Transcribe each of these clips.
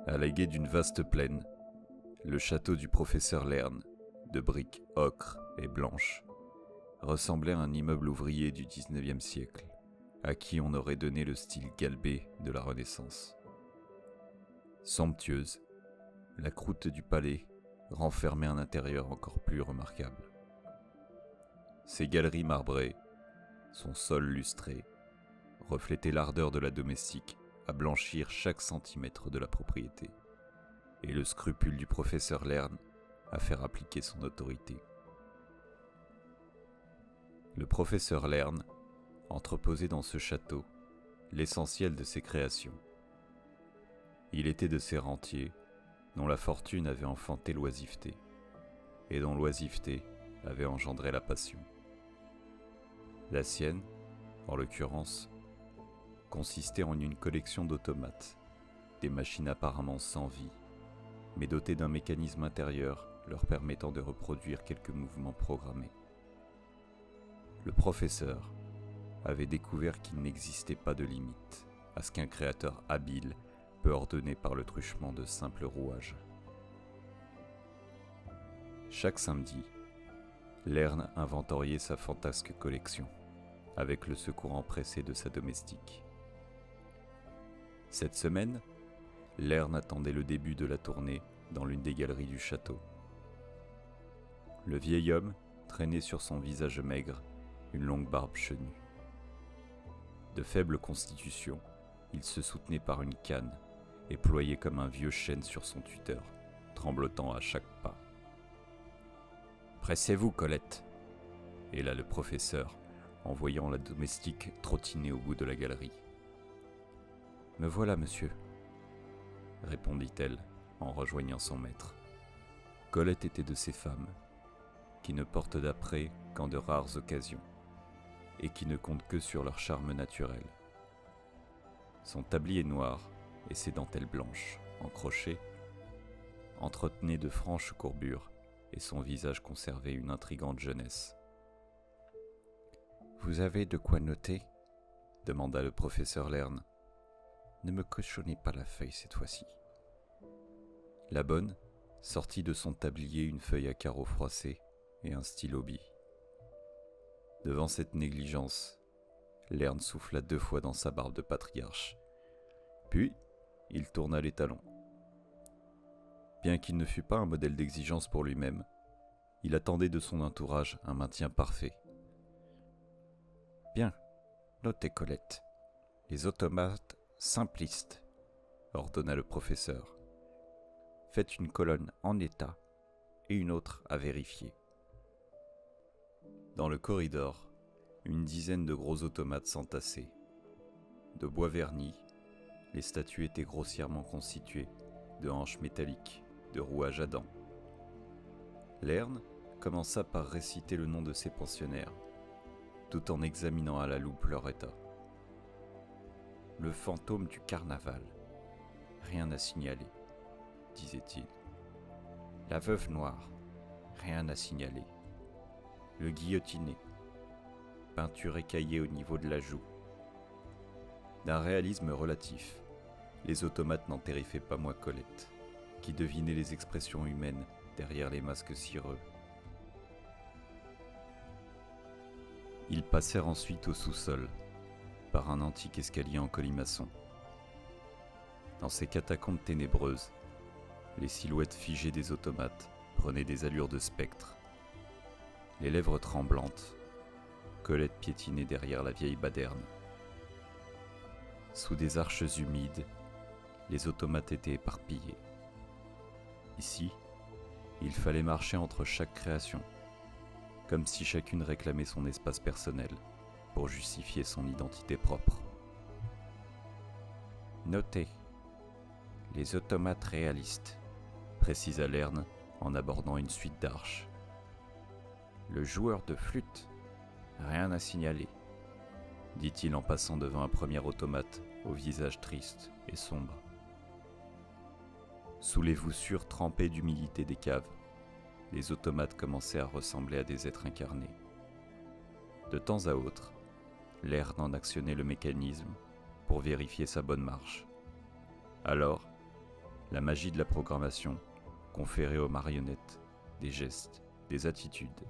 À la gué d'une vaste plaine, le château du professeur Lern, de briques ocre et blanches, ressemblait à un immeuble ouvrier du XIXe siècle, à qui on aurait donné le style galbé de la Renaissance. Somptueuse, la croûte du palais renfermait un intérieur encore plus remarquable. Ses galeries marbrées, son sol lustré, reflétaient l'ardeur de la domestique à blanchir chaque centimètre de la propriété, et le scrupule du professeur Lern à faire appliquer son autorité. Le professeur Lern entreposait dans ce château l'essentiel de ses créations. Il était de ces rentiers dont la fortune avait enfanté l'oisiveté, et dont l'oisiveté avait engendré la passion. La sienne, en l'occurrence, consistait en une collection d'automates, des machines apparemment sans vie, mais dotées d'un mécanisme intérieur leur permettant de reproduire quelques mouvements programmés. Le professeur avait découvert qu'il n'existait pas de limite à ce qu'un créateur habile peut ordonner par le truchement de simples rouages. Chaque samedi, Lern inventoriait sa fantasque collection, avec le secours empressé de sa domestique. Cette semaine, Lern attendait le début de la tournée dans l'une des galeries du château. Le vieil homme traînait sur son visage maigre une longue barbe chenue. De faible constitution, il se soutenait par une canne et ployait comme un vieux chêne sur son tuteur, tremblotant à chaque pas. « Pressez-vous, Colette !» héla le professeur, en voyant la domestique trottiner au bout de la galerie. « Me voilà, monsieur !» répondit-elle en rejoignant son maître. Colette était de ces femmes qui ne portent d'apprêt qu'en de rares occasions et qui ne comptent que sur leur charme naturel. Son tablier noir et ses dentelles blanches, en crochet, entretenaient de franches courbures et son visage conservait une intrigante jeunesse. « Vous avez de quoi noter ?» demanda le professeur Lern. « Ne me cochonnez pas la feuille cette fois-ci. » La bonne sortit de son tablier une feuille à carreaux froissés et un stylo bille. Devant cette négligence, Lern souffla 2 fois dans sa barbe de patriarche. Puis, il tourna les talons. Bien qu'il ne fût pas un modèle d'exigence pour lui-même, il attendait de son entourage un maintien parfait. « Bien, notez Colette. Les automates simplistes, » ordonna le professeur. « Faites une colonne en état et une autre à vérifier. » Dans le corridor, une dizaine de gros automates s'entassaient. De bois verni, les statues étaient grossièrement constituées de hanches métalliques, de rouages à dents. Lern commença par réciter le nom de ses pensionnaires, tout en examinant à la loupe leur état. Le fantôme du carnaval. Rien à signaler, disait-il. La veuve noire. Rien à signaler. Le guillotiné. Peinture écaillée au niveau de la joue. D'un réalisme relatif, les automates n'en terrifiaient pas moins Colette, qui devinait les expressions humaines derrière les masques cireux. Ils passèrent ensuite au sous-sol, par un antique escalier en colimaçon. Dans ces catacombes ténébreuses, les silhouettes figées des automates prenaient des allures de spectres. Les lèvres tremblantes, Colette piétinait derrière la vieille baderne. Sous des arches humides, les automates étaient éparpillés. Ici, il fallait marcher entre chaque création, comme si chacune réclamait son espace personnel pour justifier son identité propre. Notez, les automates réalistes, précisa Lern en abordant une suite d'arches. Le joueur de flûte, rien à signaler, dit-il en passant devant un premier automate au visage triste et sombre. Sous les voussures trempées d'humidité des caves, les automates commençaient à ressembler à des êtres incarnés. De temps à autre, Lern en actionnait le mécanisme pour vérifier sa bonne marche. Alors, la magie de la programmation conférait aux marionnettes des gestes, des attitudes.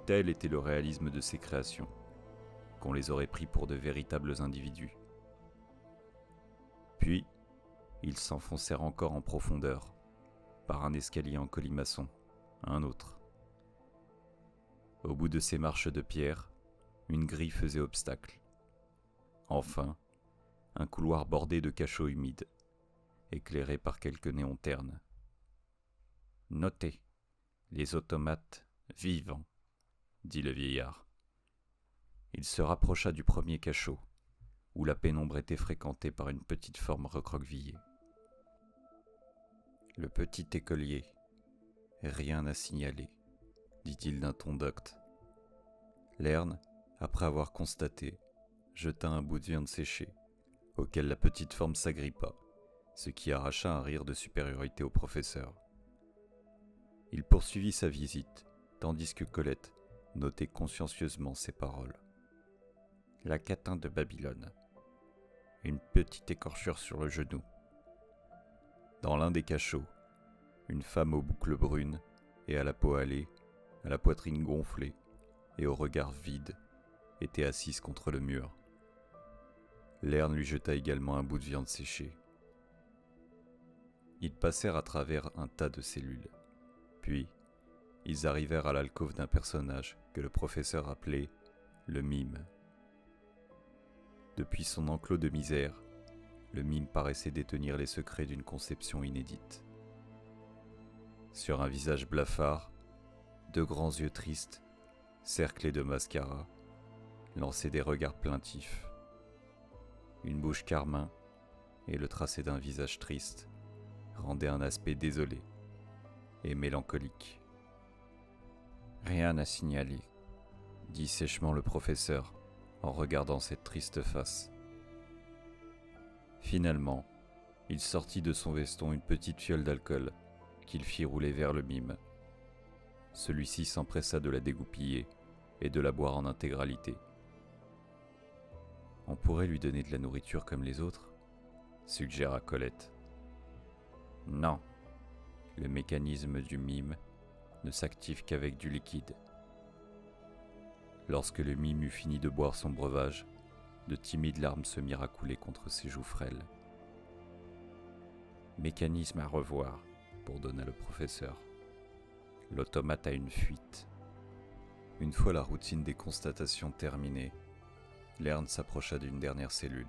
Tel était le réalisme de ces créations, qu'on les aurait pris pour de véritables individus. Puis, ils s'enfoncèrent encore en profondeur, par un escalier en colimaçon, un autre. Au bout de ces marches de pierre, une grille faisait obstacle. Enfin, un couloir bordé de cachots humides, éclairé par quelques néons ternes. Notez, les automates vivants, dit le vieillard. Il se rapprocha du premier cachot, où la pénombre était fréquentée par une petite forme recroquevillée. Le petit écolier, rien à signaler, dit-il d'un ton docte. Lern, après avoir constaté, jeta un bout de viande séchée, auquel la petite forme s'agrippa, ce qui arracha un rire de supériorité au professeur. Il poursuivit sa visite, tandis que Colette notait consciencieusement ses paroles. La catin de Babylone. Une petite écorchure sur le genou. Dans l'un des cachots, une femme aux boucles brunes et à la peau hâlée, à la poitrine gonflée et au regard vide, était assise contre le mur. Lern lui jeta également un bout de viande séchée. Ils passèrent à travers un tas de cellules. Puis, ils arrivèrent à l'alcôve d'un personnage que le professeur appelait le mime. Depuis son enclos de misère, le mime paraissait détenir les secrets d'une conception inédite. Sur un visage blafard, deux grands yeux tristes, cerclés de mascara, lançaient des regards plaintifs. Une bouche carmin et le tracé d'un visage triste rendaient un aspect désolé et mélancolique. Rien à signaler, dit sèchement le professeur en regardant cette triste face. Finalement, il sortit de son veston une petite fiole d'alcool qu'il fit rouler vers le mime. Celui-ci s'empressa de la dégoupiller et de la boire en intégralité. On pourrait lui donner de la nourriture comme les autres, suggéra Colette. Non, le mécanisme du mime ne s'active qu'avec du liquide. Lorsque le mime eut fini de boire son breuvage, de timides larmes se mirent à couler contre ses joues frêles. Mécanisme à revoir, bourdonna le professeur. L'automate a une fuite. Une fois la routine des constatations terminée, Lern s'approcha d'une dernière cellule.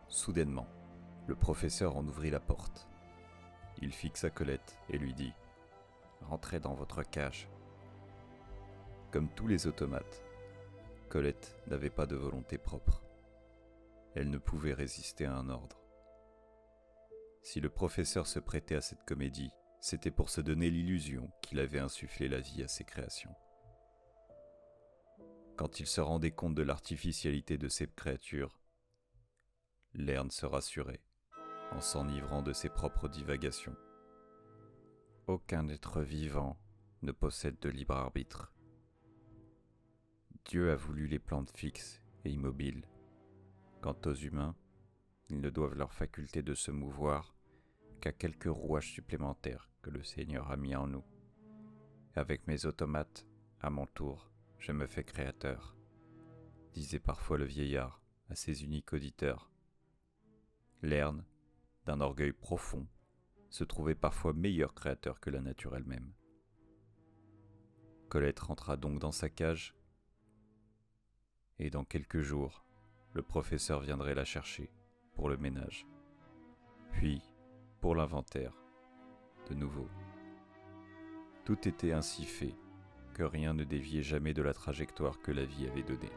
Soudainement, le professeur en ouvrit la porte. Il fixa Colette et lui dit « Rentrez dans votre cage ». Comme tous les automates, Colette n'avait pas de volonté propre. Elle ne pouvait résister à un ordre. Si le professeur se prêtait à cette comédie, c'était pour se donner l'illusion qu'il avait insufflé la vie à ses créations. Quand il se rendait compte de l'artificialité de ces créatures, Lern se rassurait, en s'enivrant de ses propres divagations. Aucun être vivant ne possède de libre arbitre. Dieu a voulu les plantes fixes et immobiles. Quant aux humains, ils ne doivent leur faculté de se mouvoir qu'à quelques rouages supplémentaires que le Seigneur a mis en nous. Avec mes automates, à mon tour, je me fais créateur, disait parfois le vieillard à ses uniques auditeurs. Lern, d'un orgueil profond, se trouvait parfois meilleur créateur que la nature elle-même. Colette rentra donc dans sa cage, et dans quelques jours, le professeur viendrait la chercher pour le ménage, puis pour l'inventaire, de nouveau. Tout était ainsi fait que rien ne déviait jamais de la trajectoire que la vie avait donnée.